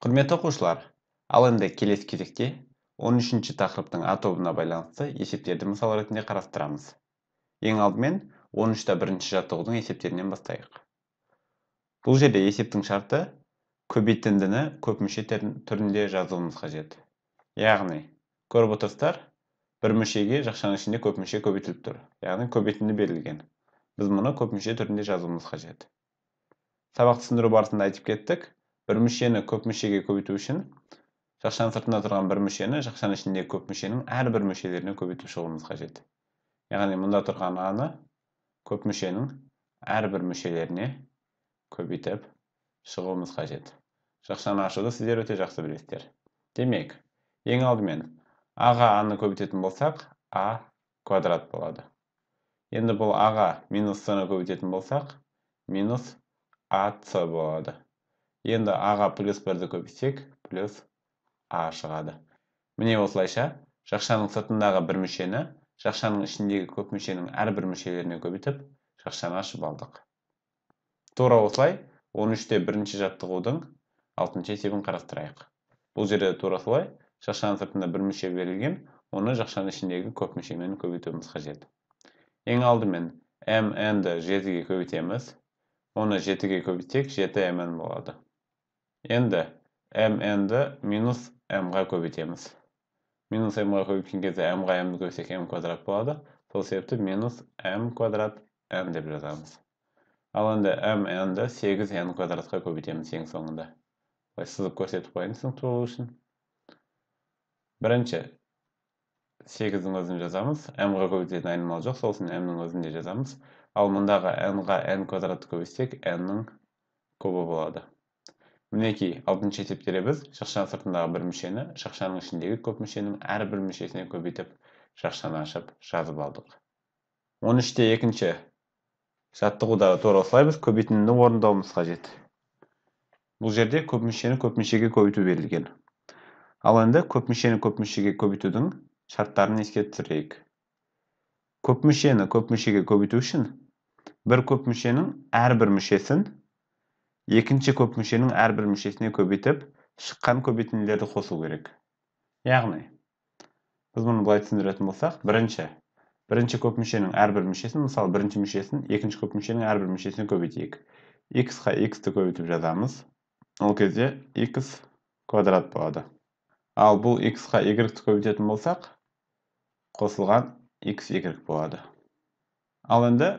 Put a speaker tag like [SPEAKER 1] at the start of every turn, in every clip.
[SPEAKER 1] Құрметті оқушылар, ал енді келесі кезекте 13-ші тақырыптың А тобына байланысты есептерді мысал ретінде қарастырамыз. Ең алдымен 13-та бірінші жаттығудың есептерінен бастайық. Бұл жерде есептің шарты көбейтіндіні көпмүше түрінде жазуымыз қажет. Яғни, көріп отырсыздар, бір мүшеге жақшаның ішінде көпмүше көбейтіліп тұр. Яғни көбейтінді берілген. Біз мұны көпмүше түрінде жазуымыз қажет. Сабақ түсіндіру барысында айтып кеттік. Бір мүшені көп мүшеге көбейту үшін жақшаның сыртында тұрған бір мүшені жақшаның ішіндегі көп мүшенің әрбір мүшелеріне көбейтіп шығуымыз қажет. Яғни мұнда тұрған аны көп мүшенің әрбір мүшелеріне көбейтіп шығуымыз қажет. Жақшаны ашуды сіздер өте жақсы білесіздер. Демек, ең алдымен аға аны көбейтетін болсақ, а квадрат болады. Енді бұл аға минус с-ны көбейтетін болсақ, минус АС болады. Енді аға плюс 1-ді көбейтсек, плюс А шығады. Міне осылайша, жақшаның сыртындағы бір мүшені, жақшаның ішіндегі көп мүшенің әрбір мүшелеріне көбейтіп, жақшаны ашып алдық. Тура осылай, 13-те бірінші жаттығудың 6-шы есебін қарастырайық. Бұл жерде тура солай, жақшаның сыртында бір мүше берілген, оны жақшаның ішіндегі көп мүшемен көбейтуіміз қажет. Ең алдымен, mn-ді 7-ге көбейтеміз. Оны 7-ге көбейтсек, 7mn болады. Енді mn-ді минус m-ға көбейтеміз. Минус m-ға көбейткен кезде m-ға m-ді көбейтсек m квадрат болады. Сол себепті минус m квадрат n деп жазамыз. Ал енді mn-ді 8n квадратқа көбейтеміз ең соңында. Сызып көрсетіп қойын түсінікті болу үшін. Бірінші 8-дің өзін жазамыз. m-ға көбейтетін айнымалы жоқ, сосын m-ның өзін де жазамыз. Ал мұндағы n-ға n квадратты көбейтсек, n-ның кубы болады. Мінекей, 6-шы есептерде біз жақшаның сыртындағы бір мүшені, жақшаның ішіндегі көп мүшенің әрбір мүшесіне көбейтіп, жақшаны ашып жазып алдық. 13-те екінші жаттығудағы тура осылай біз көбейтіндіні орындауымыз қажет. Бұл жерде көп мүшені көп мүшеге көбейту берілген. Ал енді көп мүшені көп мүшеге көбейтудің шарттарын еске түсірейік. Көп мүшені көп мүшеге көбейту үшін бір көп мүшенің әрбір мүшесін екінші көп мүшенің әрбір мүшесіне көбейтіп, шыққан көбейтінділерді қосу керек. Яғни, біз мұны былай түсіндіретін болсақ, бірінші көп мүшенің әрбір мүшесін, мысалы бірінші мүшесін екінші көп мүшенің әрбір мүшесіне көбейтейік. X-қа x-ті көбейтіп жазамыз. Ол кезде x квадрат болады. Ал бұл x-қа y-ті көбейтетін болсақ, қосылған x y болады. Ал енді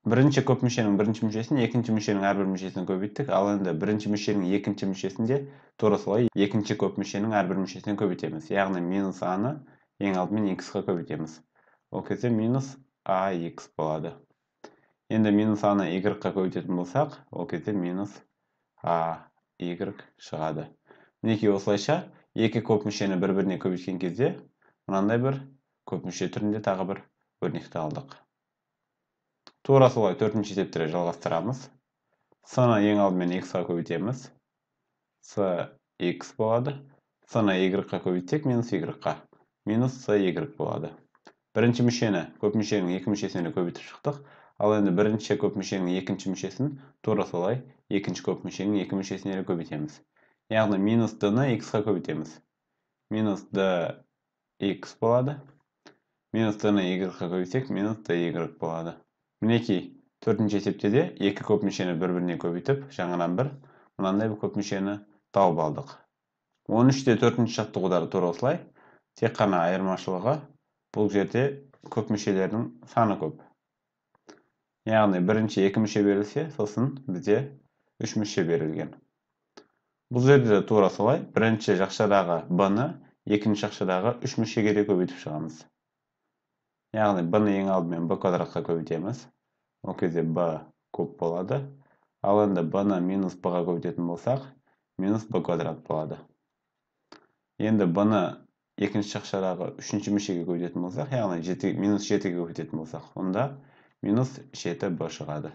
[SPEAKER 1] бірінші көп мүшенің бірінші мүшесін екінші мүшенің әрбір мүшесіне көбейттік. Ал енді бірінші мүшенің екінші мүшесінде тура солай екінші көп мүшенің әрбір мүшесіне көбейтеміз. Яғни минус а-ны ең алдымен x-қа көбейтеміз. Ол кезде минус ax болады. Енді минус а-ны y-қа көбейтетін болсақ, ол кезде минус ay шығады. Мінекей осылайша екі көп мүшені бір-біріне көбейткен кезде мынандай бір көп мүше түрінде тағы бір өрнекті алдық. Тура солай 4-ші есептерді жалғастырамыз. С-ны ең алдымен x-қа көбейтеміз. С x болады. С-ны y-қа көбейтсек, минус y-қа. Минус с y болады. Бірінші мүшені көп мүшенің екі мүшесіне көбейтіп шықтық. Ал енді бірінші көп мүшенің екінші мүшесін тура солай екінші көп мүшенің екі мүшесіне көбейтеміз. Яғни минус d-ны x-қа көбейтеміз. Минус dx болады. Минус d-ны y-қа көбейтсек, минус dy болады. Мінекей, 4-ші есептеде екі көп мүшені бір-біріне көбейтіп, жаңадан бір мынандай бір көп мүшені тауып алдық. 13-те 4-ші жаттығудағы тура осылай, тек қана айырмашылығы бұл жерде көп мүшелердің саны көп. Яғни бірінші екі мүше берілсе, сосын бізде үш мүше берілген. Бұл жерде тура солай, бірінші жақшадағы b-ны екінші жақшадағы үш мүшеге де көбейтіп шығамыз. Яғни b-ны ең алдымен b квадратқа көбейтеміз. Ол кезде b куб болады. Ал енді b-ны минус b-ға көбейтетін болсақ, минус b квадрат болады. Енді b-ны екінші жақшадағы үшінші мүшеге көбейтетін болсақ, яғни минус 7-ге көбейтетін болсақ, онда минус 7b шығады.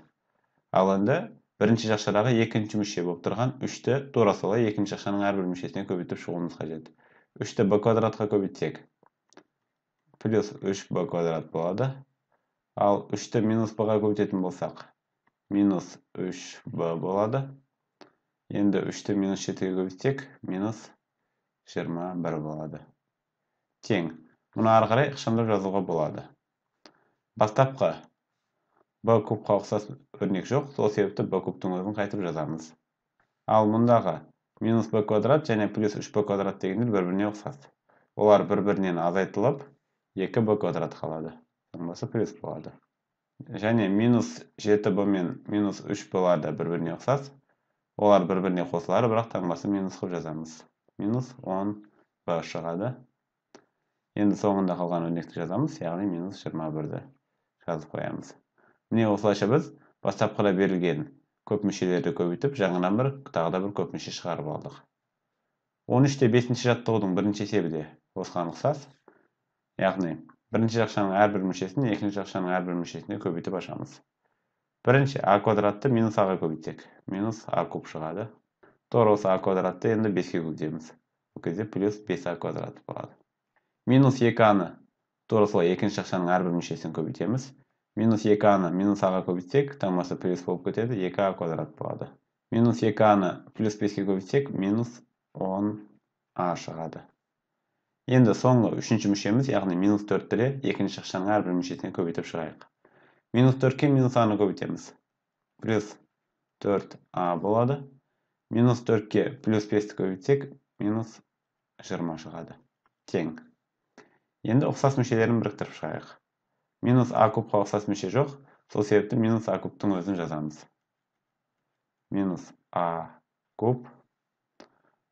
[SPEAKER 1] Ал енді бірінші жақшадағы екінші мүше болып тұрған 3-ті тура солай екінші жақшаның әрбір мүшесіне көбейтіп шығуымыз қажет. 3-ті b квадратқа көбейтсек, плюс 3b квадрат болады. Ал 3-ті минус b-ға көбейтетін болсақ, минус 3b болады. Енді 3-ті минус 7-ге көбейтсек, минус 21 болады. Тең. Мұны ары қарай ықшамдап жазуға болады. Бастапқы b кубқа ұқсас өрнек жоқ, сол себепті b кубтың өзін қайтып жазамыз. Ал мұндағы минус b квадрат және плюс 3b квадрат дегендер бір-біріне ұқсас. Олар бір-бірінен азайтылып, 2b квадрат қалады. Таңбасы плюс болады. Және минус 7b мен минус 3b да бір-біріне ұқсас. Олар бір-біріне қосылар, бірақ таңбасы минус қып жазамыз. Минус 10b шығады. Енді соңында қалған өрнекті жазамыз, яғни минус 21-ді жазып қоямыз. Міне осылайша біз бастапқыда берілген көп мүшелерді көбейтіп, жаңадан тағы да бір көп мүше шығарып алдық. 13-те 5-ші жаттығудың бірінші есебі де осыған ұқсас. Яғни, бірінші жақшаның әрбір мүшесін екінші жақшаның әрбір мүшесіне көбейтіп ашамыз. Бірінші а квадратты минус аға көбейтсек, минус а куб шығады. Тура осы а квадратты енді 5-ке көбейтеміз. Бұл кезде плюс 5а квадрат болады. Минус 2аны тура солай екінші жақшаның әрбір мүшесін көбейтеміз. Минус 2аны минус аға көбейтсек, таңбасы плюс болып кетеді, 2а квадрат болады. Минус 2аны плюс 5-ке көбейтсек, минус 10а шығады. Енді соңғы үшінші мүшеміз, яғни минус 4-ті екінші жақшаның әрбір мүшесіне көбейтіп шығайық. Минус 4-ке минус аны көбейтеміз. Плюс 4а болады. Минус 4-ке плюс 5-ті көбейтсек, минус 20 шығады. Тең. Енді ұқсас мүшелерін біріктіріп шығайық. Минус а кубқа ұқсас мүше жоқ, сол себепті минус а кубтың өзін жазамыз. Минус а куб.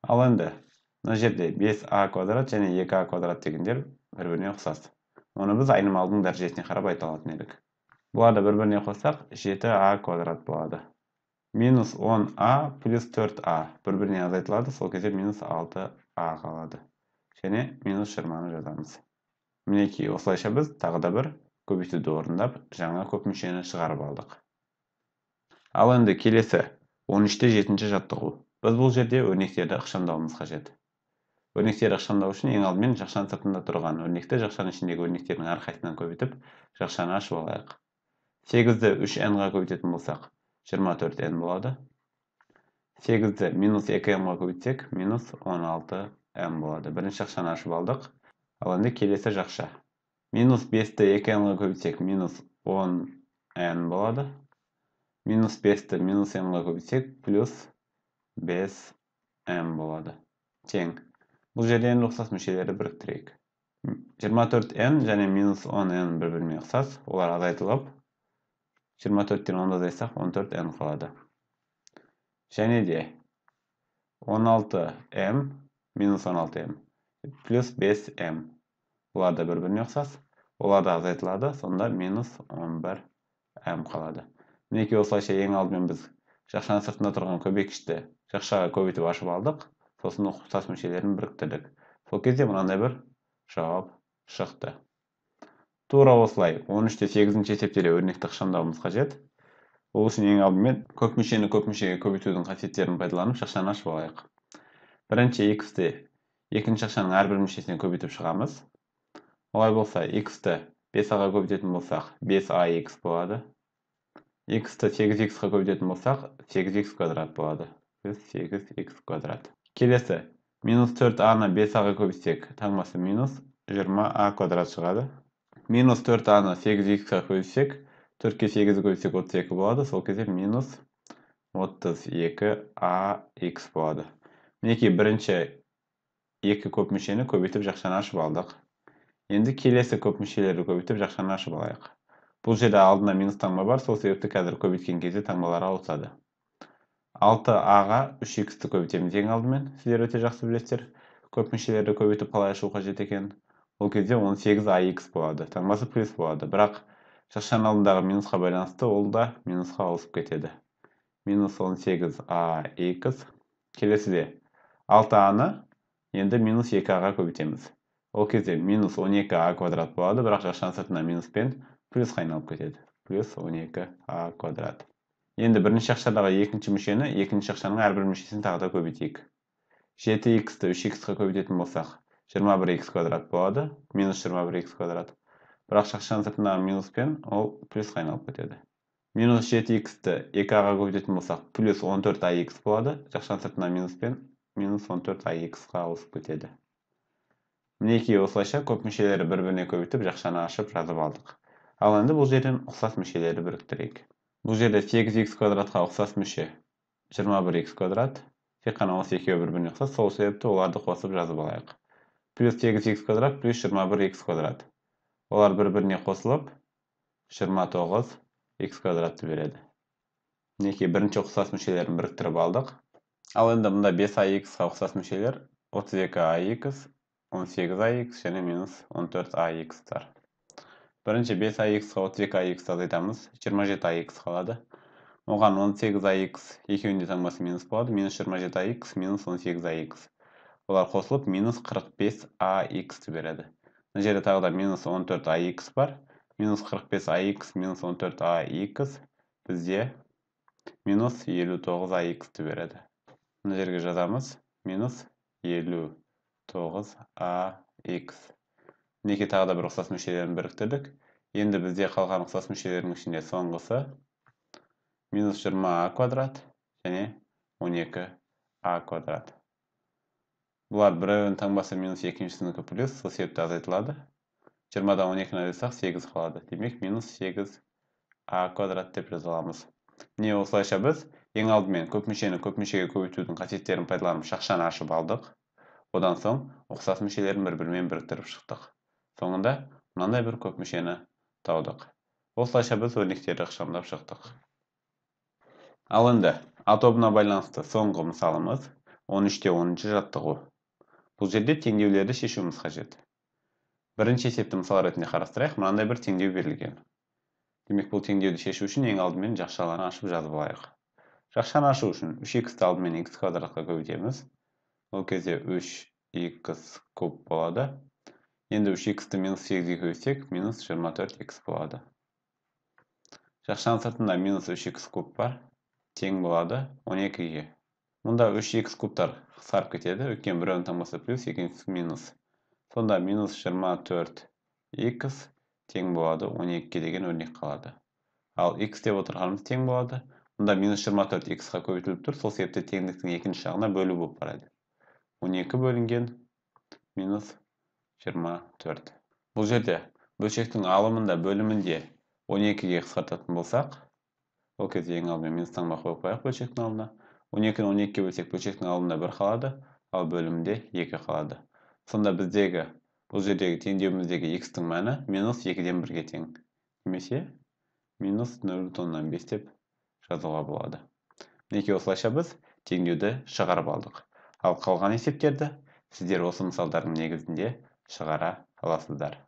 [SPEAKER 1] Ал енді, мына жерде 5а квадрат және 2а квадрат дегендер бір-біріне ұқсас. Оны біз айнымалының дәрежесіне қарап айта алатын едік. Бұларды бір-біріне қоссақ, 7а квадрат болады. Минус 10а плюс 4а бір-біріне азайтылады, сол кезде минус 6а қалады. Және минус 20-ны жазамыз. Мінекей, осылайша біз тағы да бір көбейтуді орындап, жаңа көп мүшені шығарып алдық. Ал енді келесі 13-те 7-ші жаттығу. Біз бұл жерде өрнектерді ықшамдауымыз қажет. Өрнектерді ықшамдау үшін ең алдымен жақшаның сыртында тұрған өрнекті жақшаның ішіндегі өрнектердің әрқайсысынан көбейтіп, жақшаны ашып алайық. 8-ді 3n-ға көбейтетін болсақ, 24n болады. 8-ді минус 2m-ға көбейтсек, минус 16m болады. Бірінші жақшаны ашып алдық. Ал енді келесі жақша. Минус 5-ті 2n-ға көбейтсек, минус 10n болады. Минус 5-ті минус n-ға көбейтсек, плюс 5m болады. Тең. Бұл жерде енді ұқсас мүшелері біріктірейік. 24n және минус 10n бір-біріне ұқсас. Олар азайтылып, 24-тен 10-ды азайтсақ, 14n қалады. Және де 16m минус 16m плюс 5m. Олар да бір-біріне ұқсас. Олар да азайтылады, сонда минус 11m қалады. Мінекей осылайша ең алдымен біз жақшаның сыртында тұрған көбейткішті жақшаға көбейтіп ашып алдық. Сосын ұқсас мүшелерін біріктірдік. Сол кезде мынандай бір жауап шықты. Тура осылай 13-те 8-ші есептерде өрнекті ықшамдауымыз қажет. Ол үшін ең алдымен көп мүшені көп мүшеге көбейтудің қасиеттерін пайдаланып жақшаны ашып алайық. Бірінші x-ті екінші жақшаның әрбір мүшесіне көбейтіп шығамыз. Олай болса, x-ті 5a-ға көбейтетін болсақ, 5ax болады. X-ті 8x-ға көбейтетін болсақ, 8x квадрат болады. 8x квадрат. Келесі, минус 4a-ны 5a-ға көбейтсек, таңбасы минус 20a квадрат шығады. Минус 4a-ны 8x-ға көбейтсек, 4-ке 8-ді көбейтсек 32 болады. Сол кезде минус 32ax болады. Мінекей бірінші екі көп мүшені көбейтіп жақшаны ашып алдық. Енді келесі көп мүшелерді көбейтіп жақшаны ашып алайық. Бұл жерде алдына минус таңба бар, сол себепті қазір көбейткен кезде таңбалары ауысады. 6a-ға 3x-ті көбейтеміз ең алдымен. Сіздер өте жақсы білесіздер. Көп мүшелерді көбейтіп қалай ашу қажет екен. Ол кезде 18ax болады. Таңбасы плюс болады. Бірақ жақшаның алдындағы минусқа байланысты ол да минусқа ауысып кетеді. Минус 18ax. Келесіде 6a-ны енді минус 2a-ға көбейтеміз. Ол кезде минус 12a квадрат болады, бірақ жақшаның сыртына минуспен плюс айналып кетеді. Плюс 12a квадрат. Енді бірінші жақшадағы екінші мүшені, екінші жақшаның әрбір мүшесін тағы да көбейтейік. 7x-ті 3x-ға көбейтетін болсақ, 21x квадрат болады, минус 21x квадрат. Бірақ жақшаның сыртындағы минуспен ол плюс айналып кетеді. Минус 7x-ті 2-ға көбейтетін болсақ, плюс 14ax болады. Жақшаның сыртына минуспен минус 14ax-ға ауысып кетеді. Мінекей осылайша көп мүшелері бір-біріне көбейтіп, жақшаны ашып жазып алдық. Ал енді бұл жерден ұқсас мүшелері біріктірейік. Бұл жерде 8x квадратқа ұқсас мүше 21x квадрат. Тек қана осы екеуі бір-біріне ұқсас, сол себепті оларды қосып жазып алайық. Плюс 8x квадрат плюс 21x квадрат. Олар бір-біріне қосылып 29x квадратты береді. Мінекей бірінші ұқсас мүшелерін біріктіріп алдық. Ал енді мұнда 5ax-қа ұқсас мүшелер 32ax, 18ax және минус 14ax-тар. Бірінші 5ax-қа 32ax азайтамыз, 27ax қалады. Оған 18ax екеуінде таңбасы минус болады, минус 27ax, минус 18ax. Олар қосылып, минус 45ax береді. Мына жерде тағы да минус 14ax бар. Минус 45ax, минус 14ax бізде минус 59ax береді. Мына жерге жазамыз, минус 59ax. Мінекей тағы да бір ұқсас мүшелерін біріктірдік. Енді бізде қалған ұқсас мүшелердің ішінде соңғысы минус 20a квадрат және 12a квадрат. Бұлар бірінің таңбасы минус екіншісінікі плюс, сол себепті азайтылады. 20-дан 12-ні азайтсақ 8 қалады. Демек, минус 8a квадрат деп жазаламыз. Міне осылайша біз ең алдымен көп мүшені көп мүшеге көбейтудің қасиеттерін пайдаланып жақшаны ашып алдық. Одан соң ұқсас мүшелерін бір-бірімен біріктіріп шықтық. Соңында мынандай бір көп мүшені таудық. Осылайша біз өрнектерді ықшамдап шықтық. Ал енді А тобына байланысты соңғы мысалымыз 13-те 10-ші жаттығу. Бұл жерде теңдеулерді шешуіміз қажет. Бірінші есепті мысал ретінде қарастырайық, мынандай бір теңдеу берілген. Демек, бұл теңдеуді шешу үшін ең алдымен жақшаларын ашып жазып алайық. Жақшаны ашу үшін 3x-ті алдымен x квадратқа көбейтеміз. Ол кезде 3x куб болады. Енді 3x-ті минус 8-ге көбейтсек, минус 24x болады. Жақшаның сыртында минус 3x куб бар. Тең болады 12-ге. Мұнда 3x кубтар сарып кетеді, өйткені бірінің таңбасы плюс, екіншісі минус. Сонда минус 24x тең болады 12-ге деген өрнек қалады. Ал x деп отырғанымыз тең болады. Мұнда минус 24x-қа көбейтіліп тұр, сол себепті теңдіктің екінші жағына бөлу болып барады. 12 бөлінген минус 24. Бұл жерде бөлшектің алымында бөлімінде 12-ге қысқартатын болсақ, ол кезде ең алдымен минус таңба қойып қояйық бөлшектің алдына. 12-ні 12-ге бөлсек бөлшектің алдында 1 қалады, ал бөлімде 2 қалады. Сонда біздегі бұл жердегі теңдеуіміздегі x-тің мәні минус 2-ден 1-ге тең. Немесе минус 0,5 деп жазуға болады. Мінекей осылайша біз теңдеуді шығарып алдық. Ал қалған есептерді сіздер осы мысалдардың негізінде шығара аласыздар.